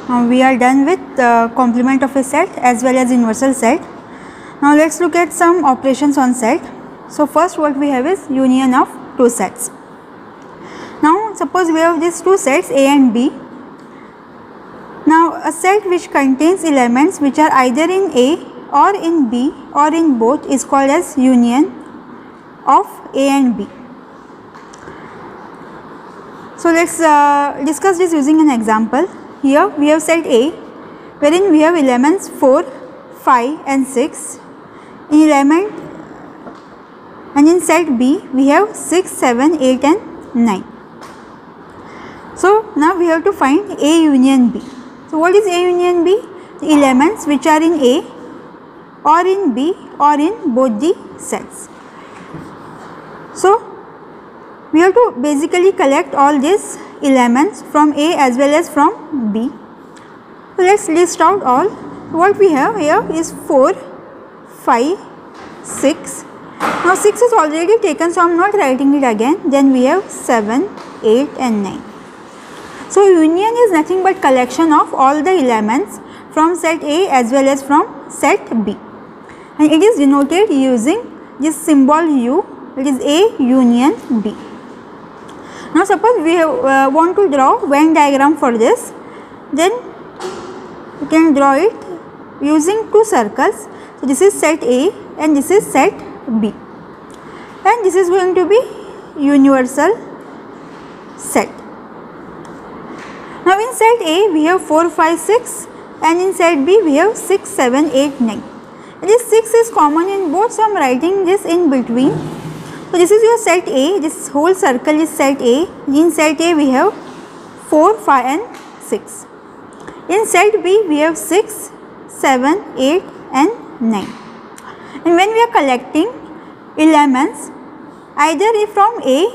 We are done with complement of a set as well as universal set. Now let's look at some operations on set. So first what we have is union of two sets. Now suppose we have these two sets A and B. Now a set which contains elements which are either in A or in B or in both is called as union of A and B. So let's discuss this using an example. Here we have set A wherein we have elements 4, 5 and 6 in element, and in set B we have 6, 7, 8 and 9. So now we have to find A union B. So what is A union B? The elements which are in A or in B or in both the sets. So we have to basically collect all these elements from A as well as from B. So let's list out all. What we have here is 4, 5, 6. Now 6 is already taken, so I am not writing it again. Then we have 7, 8 and 9. So union is nothing but collection of all the elements from set A as well as from set B, and it is denoted using this symbol U, it is A union B. Now suppose we want to draw Venn diagram for this, then we can draw it using two circles. So this is set A and this is set B, and this is going to be universal set. Now in set A we have 4, 5, 6 and in set B we have 6, 7, 8, 9. This 6 is common in both, so I am writing this in between. So this is your set A, this whole circle is set A. In set A we have 4, 5 and 6. In set B we have 6, 7, 8 and 9. And when we are collecting elements either from A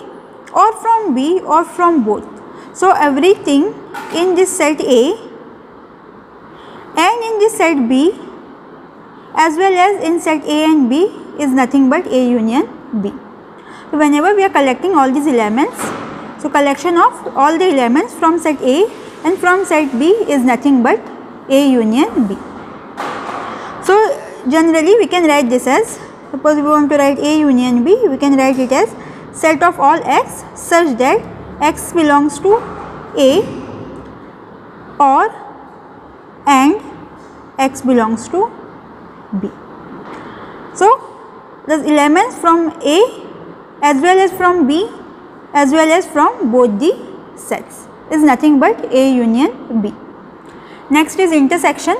or from B or from both, so everything in this set A and in this set B as well as in set A and B is nothing but A union B. So whenever we are collecting all these elements, so collection of all the elements from set A and from set B is nothing but A union B. So generally we can write this as, suppose we want to write A union B, we can write it as set of all X such that X belongs to A or and X belongs to B. So the elements from A as well as from B as well as from both the sets is nothing but A union B. Next is intersection.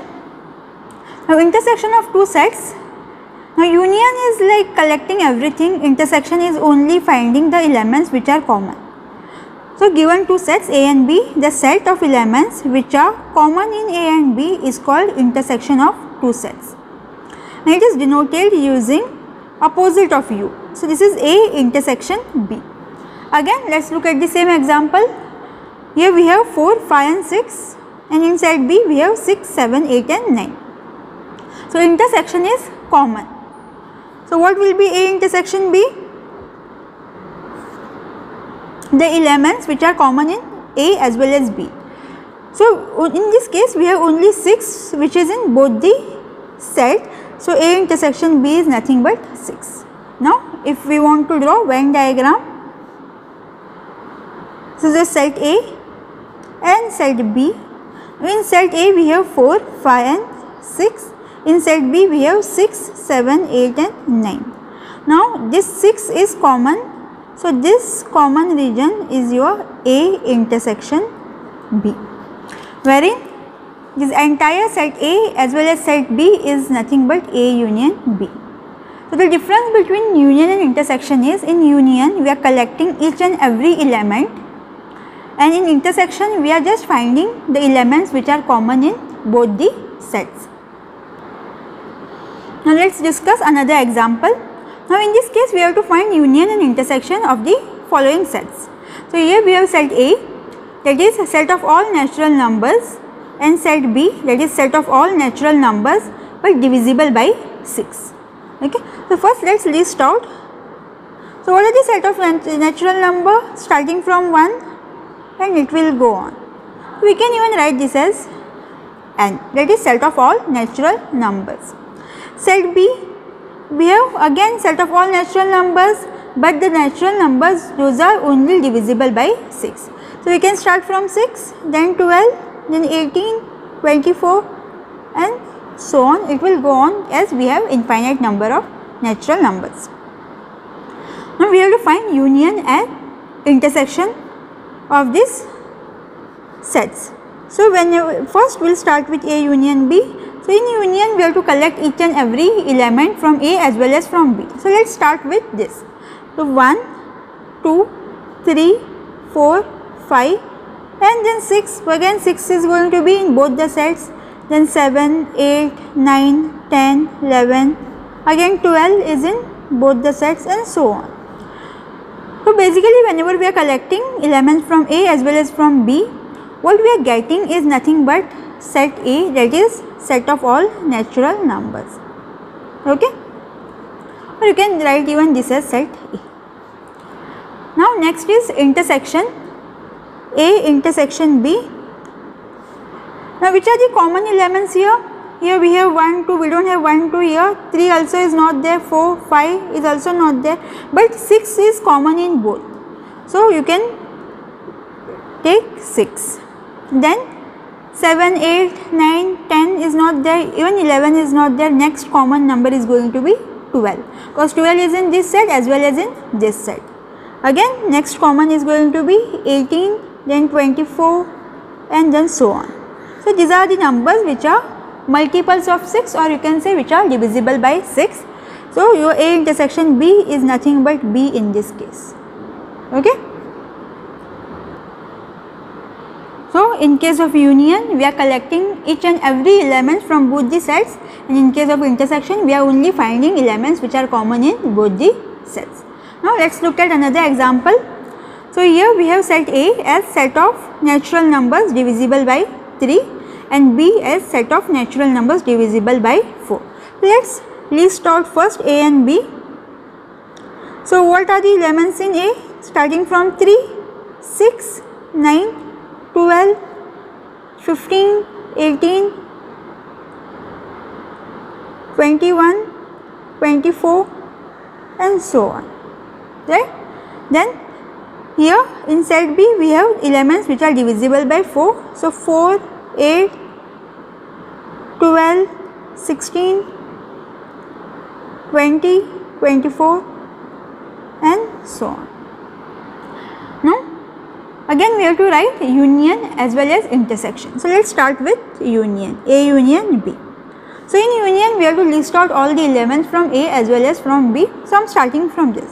Now intersection of two sets. Now union is like collecting everything, intersection is only finding the elements which are common. So given two sets A and B, the set of elements which are common in A and B is called intersection of two sets. And it is denoted using opposite of U. So this is A intersection B. Again let us look at the same example. Here we have 4, 5 and 6 and in set B we have 6, 7, 8 and 9. So intersection is common. So what will be A intersection B? The elements which are common in A as well as B. So in this case we have only 6 which is in both the set. So A intersection B is nothing but 6. Now if we want to draw Venn diagram, this is set A and set B. In set A we have 4, 5 and 6. In set B we have 6, 7, 8 and 9. Now this 6 is common. So this common region is your A intersection B, wherein this entire set A as well as set B is nothing but A union B. So the difference between union and intersection is, in union we are collecting each and every element, and in intersection we are just finding the elements which are common in both the sets. Now let us discuss another example. Now in this case we have to find union and intersection of the following sets. So here we have set A, that is set of all natural numbers, and set B, that is set of all natural numbers but divisible by 6. Okay. So first let us list out. So what are the set of natural number starting from 1 and it will go on. We can even write this as n, that is set of all natural numbers. Set B, we have again set of all natural numbers, but the natural numbers, those are only divisible by 6. So, we can start from 6, then 12, then 18, 24 and so on. It will go on as we have infinite number of natural numbers. Now, we have to find union and intersection of these sets. So, first we will start with A union B. So, in union we have to collect each and every element from A as well as from B. So, let us start with this. So, 1, 2, 3, 4, 5 and then 6. So, again 6 is going to be in both the sets, then 7, 8, 9, 10, 11, again 12 is in both the sets and so on. So, basically whenever we are collecting elements from A as well as from B, what we are getting is nothing but set A, that is set of all natural numbers. Okay? Or you can write even this as set A. Now, next is intersection A intersection B. Now, which are the common elements here? Here we have 1, 2, we do not have 1, 2 here, 3 also is not there, 4, 5 is also not there, but 6 is common in both. So, you can take 6. Then 7, 8, 9, 10 is not there, even 11 is not there. Next common number is going to be 12, because 12 is in this set as well as in this set. Again next common is going to be 18, then 24 and then so on. So, these are the numbers which are multiples of 6, or you can say which are divisible by 6. So, your A intersection B is nothing but B in this case. Okay. So, in case of union we are collecting each and every element from both the sets, and in case of intersection we are only finding elements which are common in both the sets. Now, let us look at another example. So, here we have set A as set of natural numbers divisible by 3 and B as set of natural numbers divisible by 4. Let us list out first A and B. So, what are the elements in A? Starting from 3, 6, 9, 12, 15, 18, 21, 24 and so on, right. Then here in set B we have elements which are divisible by 4. So, 4, 8, 12, 16, 20, 24 and so on. Now, again we have to write union as well as intersection. So, let us start with union, A union B. So, in union we have to list out all the elements from A as well as from B. So, I am starting from this.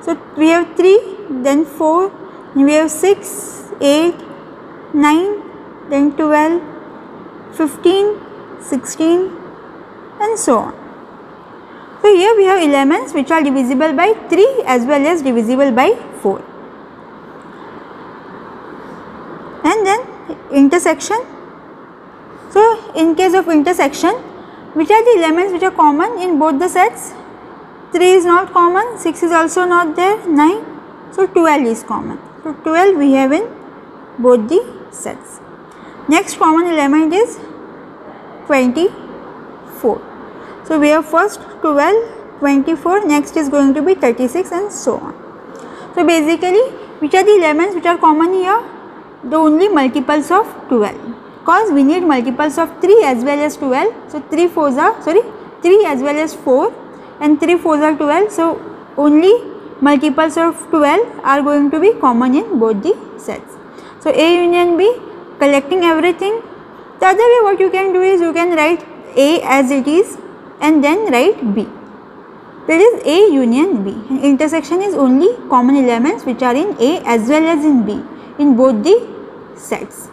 So, we have 3, then 4, we have 6, 8, 9, then 12, 15, 16 and so on. So, here we have elements which are divisible by 3 as well as divisible by 4. And then intersection. So, in case of intersection, which are the elements which are common in both the sets? 3 is not common, 6 is also not there, 9. So, 12 is common. So, 12 we have in both the sets. Next common element is 24. So, we have first 12, 24, next is going to be 36 and so on. So, basically which are the elements which are common here? The only multiples of 12, because we need multiples of 3 as well as 12. So, 3 as well as 4 and 3 4s are 12. So, only multiples of 12 are going to be common in both the sets. So, A union B, collecting everything. The other way what you can do is you can write A as it is and then write B. That is A union B, and intersection is only common elements which are in A as well as in B in both the sets.